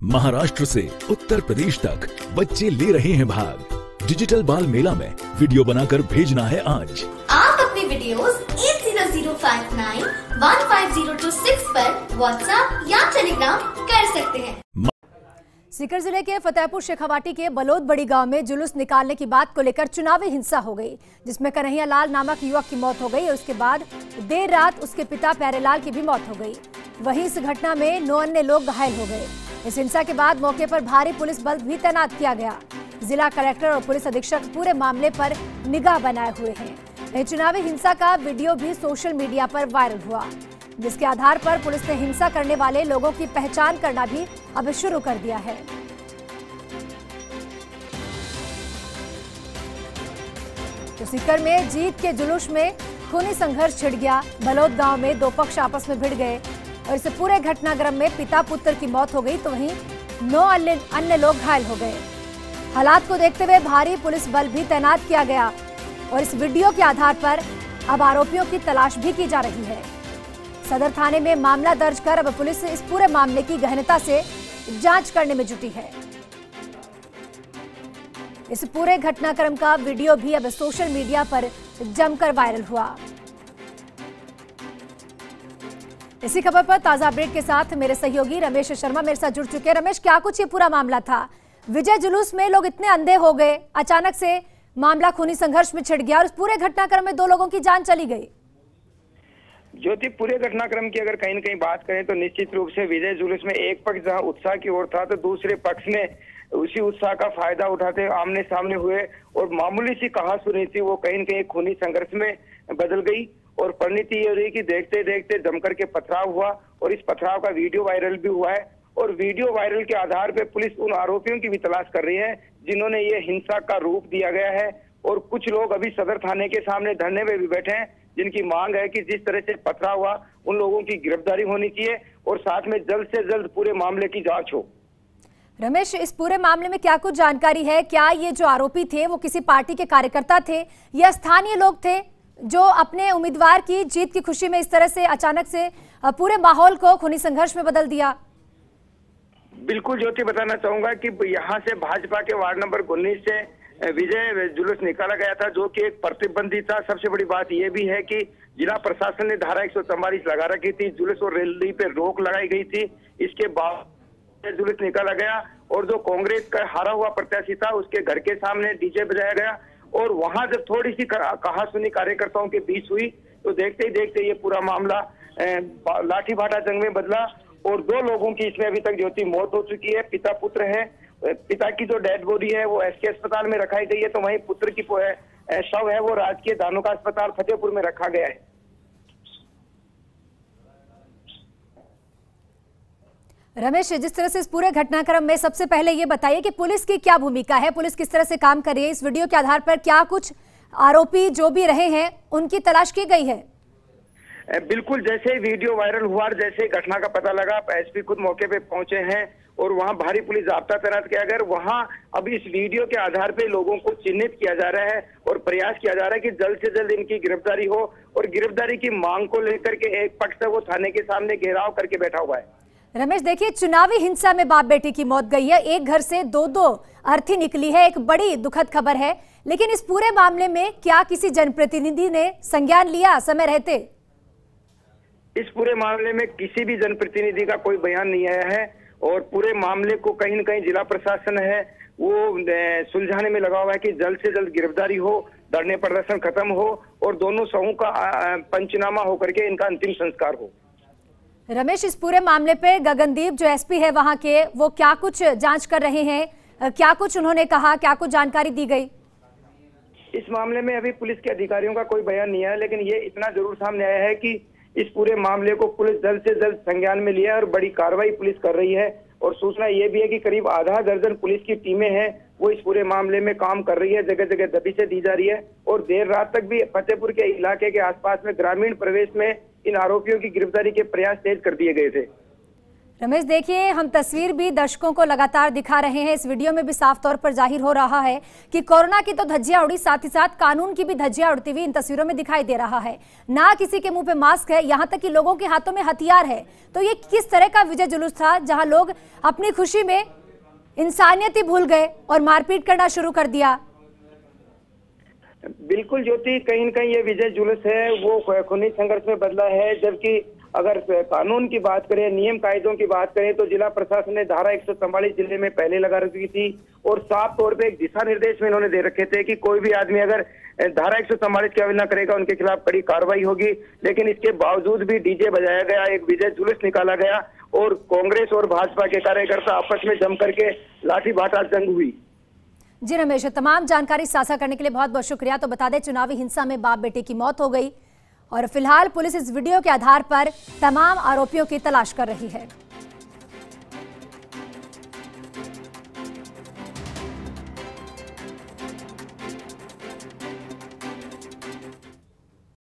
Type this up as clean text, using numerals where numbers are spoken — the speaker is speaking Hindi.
महाराष्ट्र से उत्तर प्रदेश तक बच्चे ले रहे हैं भाग। डिजिटल बाल मेला में वीडियो बनाकर भेजना है आज। आप अपनी वीडियोस 8005915026 पर व्हाट्सएप या टेलीग्राम कर सकते हैं। सीकर जिले के फतेहपुर शेखावाटी के बलोद बड़ी गांव में जुलूस निकालने की बात को लेकर चुनावी हिंसा हो गई, जिसमें कन्हैया लाल नामक युवक की मौत हो गई और उसके बाद देर रात उसके पिता प्यारेलाल की भी मौत हो गई। वहीं इस घटना में 9 अन्य लोग घायल हो गए। इस हिंसा के बाद मौके पर भारी पुलिस बल भी तैनात किया गया। जिला कलेक्टर और पुलिस अधीक्षक पूरे मामले पर निगाह बनाए हुए हैं। चुनावी हिंसा का वीडियो भी सोशल मीडिया पर वायरल हुआ, जिसके आधार पर पुलिस ने हिंसा करने वाले लोगों की पहचान करना भी अब शुरू कर दिया है। तो सीकर में जीत के जुलूस में खूनी संघर्ष छिड़ गया। बलोद गांव में 2 पक्ष आपस में भिड़ गए और इस पूरे घटनाक्रम में पिता पुत्र की मौत हो गई, तो वहीं 9 अन्य लोग घायल हो गए। हालात को देखते हुए भारी पुलिस बल भी तैनात किया गया और इस वीडियो के आधार पर अब आरोपियों की तलाश भी की जा रही है। सदर थाने में मामला दर्ज कर अब पुलिस इस पूरे मामले की गहनता से जांच करने में जुटी है। इस पूरे घटनाक्रम का वीडियो भी अब सोशल मीडिया पर जमकर वायरल हुआ। इसी खबर पर ताजा अपडेट के साथ मेरे सहयोगी रमेश शर्मा मेरे साथ जुड़ चुके हैं। रमेश, क्या कुछ ये पूरा मामला था? विजय जुलूस में लोग इतने अंधे हो गए, अचानक से मामला खूनी संघर्ष में छिड़ गया और इस पूरे घटनाक्रम में 2 लोगों की जान चली गई। ज्योति, पूरे घटनाक्रम की अगर कहीं न कहीं बात करें तो निश्चित रूप से विजय जुलूस में एक पक्ष जहां उत्साह की ओर था, तो दूसरे पक्ष ने उसी उत्साह का फायदा उठाते आमने सामने हुए और मामूली सी कहासुनी थी वो कहीं न कहीं खूनी संघर्ष में बदल गई। और परिणति ये रही कि देखते देखते जमकर के पथराव हुआ और इस पथराव का वीडियो वायरल भी हुआ है। और वीडियो वायरल के आधार पे पुलिस उन आरोपियों की भी तलाश कर रही है जिन्होंने ये हिंसा का रूप दिया गया है। और कुछ लोग अभी सदर थाने के सामने धरने में भी बैठे हैं, जिनकी मांग है कि जिस तरह से पथराव हुआ उन लोगों की गिरफ्तारी होनी चाहिए और साथ में जल्द से जल्द पूरे मामले की जांच हो। रमेश, इस पूरे मामले में क्या कुछ जानकारी है? क्या ये जो आरोपी थे वो किसी पार्टी के कार्यकर्ता थे या स्थानीय लोग थे जो अपने उम्मीदवार की जीत की खुशी में इस तरह से अचानक से पूरे माहौल को खूनी संघर्ष में बदल दिया? बिल्कुल ज्योति, बताना चाहूंगा कि यहाँ से भाजपा के वार्ड नंबर 19 से विजय जुलूस निकाला गया था, जो कि एक प्रतिबंधित था। सबसे बड़ी बात यह भी है कि जिला प्रशासन ने धारा 144 लगा रखी थी, जुलूस और रैली पे रोक लगाई गई थी। इसके बाद जुलूस निकाला गया और जो कांग्रेस का हारा हुआ प्रत्याशी था उसके घर के सामने डीजे बजाया गया और वहां जब थोड़ी सी कहासुनी कार्यकर्ताओं के बीच हुई तो देखते ही देखते ये पूरा मामला लाठी भाटा जंग में बदला और 2 लोगों की इसमें अभी तक ज्योति मौत हो चुकी है। पिता पुत्र है। पिता की जो डेड बॉडी है वो एसके अस्पताल में रखाई गई है, तो वहीं पुत्र की शव है वो राजकीय धानुका अस्पताल फतेहपुर में रखा गया है। रमेश, जिस तरह से इस पूरे घटनाक्रम में सबसे पहले ये बताइए कि पुलिस की क्या भूमिका है, पुलिस किस तरह से काम कर रही है? इस वीडियो के आधार पर क्या कुछ आरोपी जो भी रहे हैं उनकी तलाश की गई है? बिल्कुल, जैसे वीडियो वायरल हुआ और जैसे घटना का पता लगा एसपी खुद मौके पे पहुंचे हैं और वहां भारी पुलिस जाब्ता तैनात किया गया। वहां अब इस वीडियो के आधार पे लोगों को चिन्हित किया जा रहा है और प्रयास किया जा रहा है कि जल्द से जल्द इनकी गिरफ्तारी हो। और गिरफ्तारी की मांग को लेकर के एक पक्ष है वो थाने के सामने घेराव करके बैठा हुआ है। रमेश, देखिए, चुनावी हिंसा में बाप बेटी की मौत गई है, एक घर से 2 अर्थी निकली है, एक बड़ी दुखद खबर है। लेकिन इस पूरे मामले में क्या किसी जनप्रतिनिधि ने संज्ञान लिया समय रहते? इस पूरे मामले में किसी भी जनप्रतिनिधि का कोई बयान नहीं आया है और पूरे मामले को कहीं न कहीं जिला प्रशासन है वो सुलझाने में लगा हुआ है कि जल्द से जल्द गिरफ्तारी हो, धरने प्रदर्शन खत्म हो और दोनों शवों का पंचनामा होकर के इनका अंतिम संस्कार हो। रमेश, इस पूरे मामले पे गगनदीप जो एसपी है वहां के, वो क्या कुछ जांच कर रहे हैं? क्या कुछ उन्होंने कहा, क्या कुछ जानकारी दी गई? इस मामले में अभी पुलिस के अधिकारियों का कोई बयान नहीं आया, लेकिन ये इतना जरूर सामने आया है कि इस पूरे मामले को पुलिस जल्द से जल्द संज्ञान में लिया और बड़ी कार्रवाई पुलिस कर रही है। और सूचना ये भी है कि करीब आधा दर्जन पुलिस की टीमें हैं वो इस पूरे मामले में काम कर रही है, जगह जगह दबिशें दी जा रही है। और देर रात तक भी फतेहपुर के इलाके के आसपास में ग्रामीण प्रवेश में इन आरोपियों की गिरफ्तारी के प्रयास तेज कर दिए गए थे। रमेश, देखिए, हम तस्वीर भी दर्शकों को लगातार दिखा रहे हैं। इस वीडियो में भी साफ तौर पर जाहिर हो रहा है कि कोरोना की तो धज्जियां उड़ी, साथ ही साथ कानून की भी धज्जियां उड़ती हुई इन तस्वीरों में दिखाई दे रहा है। ना किसी के मुंह पे मास्क है, यहाँ तक कि लोगों के हाथों में हथियार है। तो ये किस तरह का विजय जुलूस था जहां लोग अपनी खुशी में इंसानियत ही भूल गए और मारपीट करना शुरू कर दिया? बिल्कुल ज्योति, कहीं न कहीं ये विजय जुलूस है वो खूनी संघर्ष में बदला है। जबकि अगर कानून की बात करें, नियम कायदों की बात करें, तो जिला प्रशासन ने धारा 144 जिले में पहले लगा रखी थी और साफ तौर पे एक दिशा निर्देश में इन्होंने दे रखे थे कि कोई भी आदमी अगर धारा 144 की अवहेलना करेगा उनके खिलाफ कड़ी कार्रवाई होगी। लेकिन इसके बावजूद भी डीजे बजाया गया, एक विजय जुलूस निकाला गया और कांग्रेस और भाजपा के कार्यकर्ता आपस में जम करके लाठी भाटा जंग हुई। जी रमेश, तमाम जानकारी साझा करने के लिए बहुत बहुत शुक्रिया। तो बता दें, चुनावी हिंसा में बाप बेटे की मौत हो गई और फिलहाल पुलिस इस वीडियो के आधार पर तमाम आरोपियों की तलाश कर रही है।